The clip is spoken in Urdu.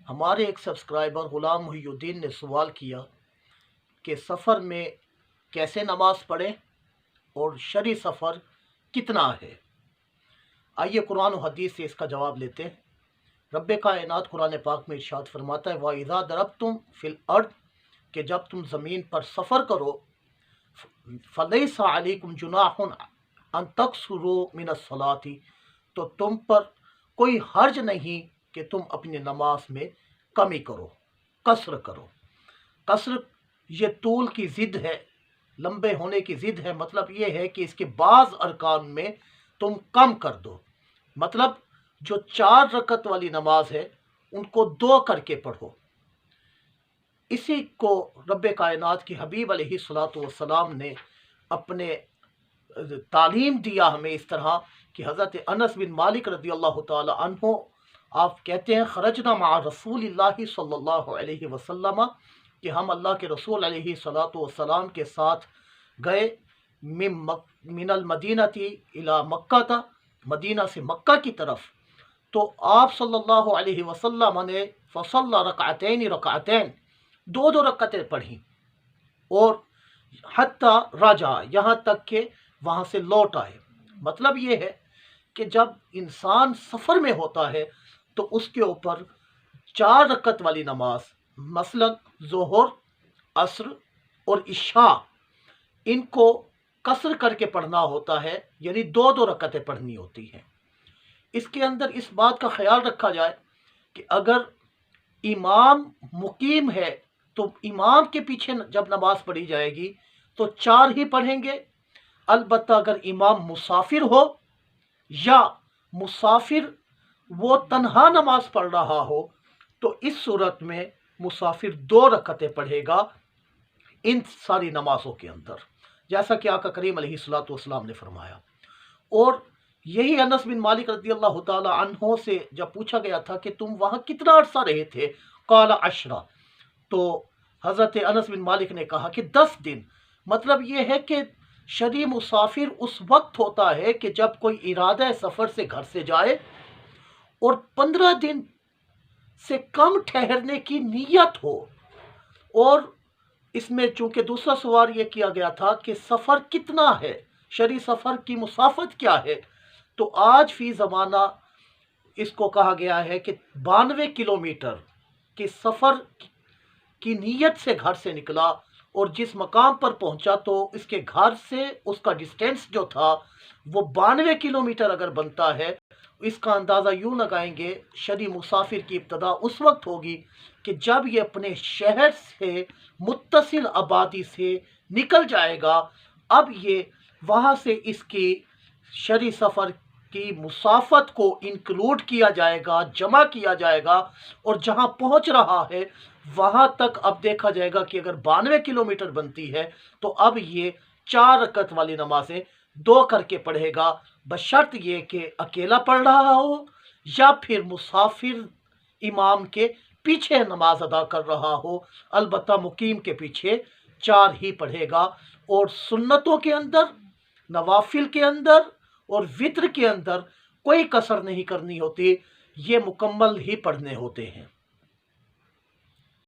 ہمارے ایک سبسکرائبر غلام محی الدین نے سوال کیا کہ سفر میں کیسے نماز پڑھیں اور شرعی سفر کتنا ہے۔ آئیے قرآن و حدیث سے اس کا جواب لیتے ہیں۔ رب کائنات قرآن پاک میں ارشاد فرماتا ہے وَإِذَا ضَرَبْتُمْ فِي الْأَرْضِ کہ جب تم زمین پر سفر کرو فَلَيْسَ عَلَيْكُمْ جُنَاحٌ أَن تَقْصُرُوا مِنَ الصَّلَاةِ تو تم پر کوئی حرج نہیں کہ تم اپنی نماز میں کمی کرو، قصر کرو۔ قصر یہ طول کی ضد ہے، لمبے ہونے کی ضد ہے۔ مطلب یہ ہے کہ اس کے بعض ارکان میں تم کم کر دو۔ مطلب جو 4 رکعت والی نماز ہے ان کو 2 کر کے پڑھو۔ اسی کو رب کائنات کی حبیب علیہ الصلوۃ والسلام نے اپنے تعلیم دیا ہمیں اس طرح کہ حضرت انس بن مالک رضی اللہ تعالی عنہ آپ کہتے ہیں خرجنا مع رسول اللہ صلی اللہ علیہ وسلم کہ ہم اللہ کے رسول علیہ الصلوۃ والسلام کے ساتھ گئے من المدینہ الی مکہ تا مدینہ سے مکہ کی طرف، تو آپ صلی اللہ علیہ وسلم نے فصلی رکعتین 2 رکعتیں پڑھیں، اور حتی رجع یہاں تک کہ وہاں سے لوٹ آئے۔ مطلب یہ ہے کہ جب انسان سفر میں ہوتا ہے تو اس کے اوپر 4 رکعت والی نماز مثلا ظہر، عصر اور عشاء ان کو قصر کر کے پڑھنا ہوتا ہے، یعنی 2 رکعتیں پڑھنی ہوتی ہیں۔ اس کے اندر اس بات کا خیال رکھا جائے کہ اگر امام مقیم ہے تو امام کے پیچھے جب نماز پڑھی جائے گی تو 4 ہی پڑھیں گے۔ البتہ اگر امام مسافر ہو یا مسافر وہ تنہا نماز پڑھ رہا ہو تو اس صورت میں مسافر 2 رکعتیں پڑھے گا ان ساری نمازوں کے اندر، جیسا کہ آقا کریم علیہ الصلوۃ والسلام نے فرمایا۔ اور یہی انس بن مالک رضی اللہ تعالی عنہ سے جب پوچھا گیا تھا کہ تم وہاں کتنا عرصہ رہے تھے، قال 10، تو حضرت انس بن مالک نے کہا کہ 10 دن۔ مطلب یہ ہے کہ شرعی مسافر اس وقت ہوتا ہے کہ جب کوئی ارادہ سفر سے گھر سے جائے اور 15 دن سے کم ٹھہرنے کی نیت ہو۔ اور اس میں چونکہ دوسرا سوال یہ کیا گیا تھا کہ سفر کتنا ہے، شرعی سفر کی مسافت کیا ہے، تو آج فی زمانہ اس کو کہا گیا ہے کہ 92 کلومیٹر کے سفر کی نیت سے گھر سے نکلا اور جس مقام پر پہنچا تو اس کے گھر سے اس کا ڈسٹینس جو تھا وہ 92 کلومیٹر اگر بنتا ہے، اس کا اندازہ یوں لگائیں گے شرعی مسافر کی ابتدا اس وقت ہوگی کہ جب یہ اپنے شہر سے متصل آبادی سے نکل جائے گا۔ اب یہ وہاں سے اس کی شرعی سفر کی مسافت کو انکلوڈ کیا جائے گا، جمع کیا جائے گا، اور جہاں پہنچ رہا ہے وہاں تک اب دیکھا جائے گا کہ اگر 92 کلومیٹر بنتی ہے تو اب یہ 4 رکعت والی نمازیں 2 کر کے پڑھے گا، بشرط یہ کہ اکیلا پڑھ رہا ہو یا پھر مسافر امام کے پیچھے نماز ادا کر رہا ہو۔ البتہ مقیم کے پیچھے 4 ہی پڑھے گا، اور سنتوں کے اندر، نوافل کے اندر اور وطر کے اندر کوئی کسر نہیں کرنی ہوتی، یہ مکمل ہی پڑھنے ہوتے ہیں۔